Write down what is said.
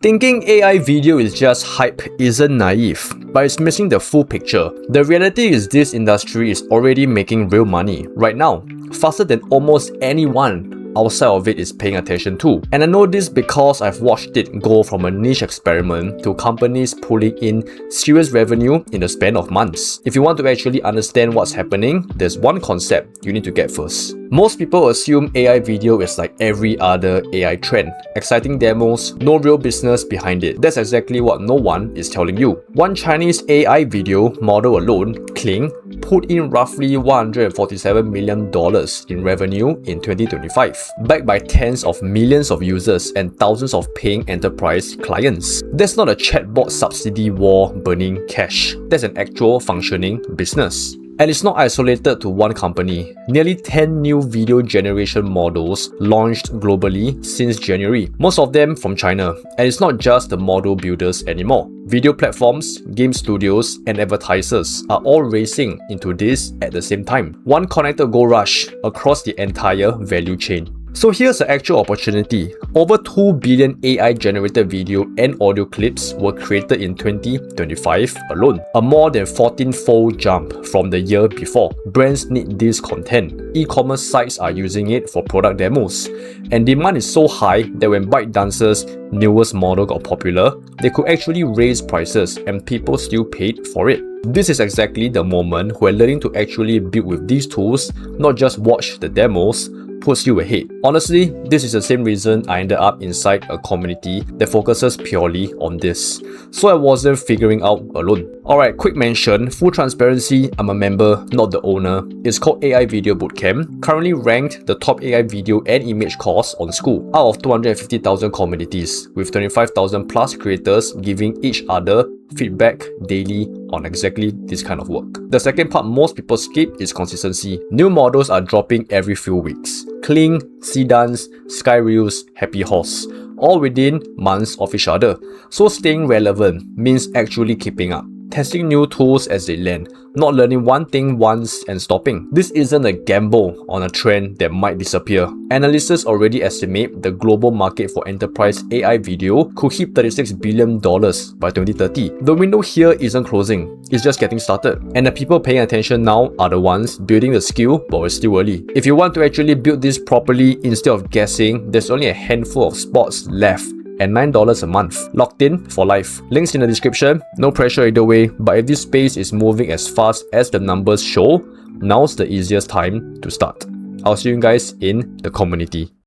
Thinking AI video is just hype isn't naive, but it's missing the full picture. The reality is this industry is already making real money right now, faster than almost anyone outside of it is paying attention to. And I know this because I've watched it go from a niche experiment to companies pulling in serious revenue in the span of months. If you want to actually understand what's happening, there's one concept you need to get first. Most people assume AI video is like every other AI trend. Exciting demos, no real business behind it. That's exactly what no one is telling you. One Chinese AI video model alone, Kling, put in roughly $147 million in revenue in 2025, backed by tens of millions of users and thousands of paying enterprise clients. That's not a chatbot subsidy war burning cash. That's an actual functioning business. And it's not isolated to one company. Nearly 10 new video generation models launched globally since January, most of them from China. And it's not just the model builders anymore. Video platforms, game studios, and advertisers are all racing into this at the same time. One connected gold rush across the entire value chain. So here's the actual opportunity. Over 2 billion AI-generated video and audio clips were created in 2025 alone, a more than 14-fold jump from the year before. Brands need this content. E-commerce sites are using it for product demos, and demand is so high that when ByteDance's newest model got popular, they could actually raise prices and people still paid for it. This is exactly the moment where learning to actually build with these tools, not just watch the demos, puts you ahead. Honestly, this is the same reason I ended up inside a community that focuses purely on this, so I wasn't figuring out alone. Alright, quick mention, full transparency, I'm a member, not the owner. It's called AI Video Bootcamp, currently ranked the top AI video and image course on School, out of 250,000 communities, with 25,000 plus creators giving each other feedback daily on exactly this kind of work. The second part most people skip is consistency. New models are dropping every few weeks. Kling, Seedance, Skyreels, Happy Horse, all within months of each other. So staying relevant means actually keeping up. Testing new tools as they land, not learning one thing once and stopping. This isn't a gamble on a trend that might disappear. Analysts already estimate the global market for enterprise AI video could hit $36 billion by 2030. The window here isn't closing, it's just getting started. And the people paying attention now are the ones building the skill, but it's still early. If you want to actually build this properly instead of guessing, there's only a handful of spots left and $9 a month. Locked in for life. Links in the description. No pressure either way, but if this space is moving as fast as the numbers show, now's the easiest time to start. I'll see you guys in the community.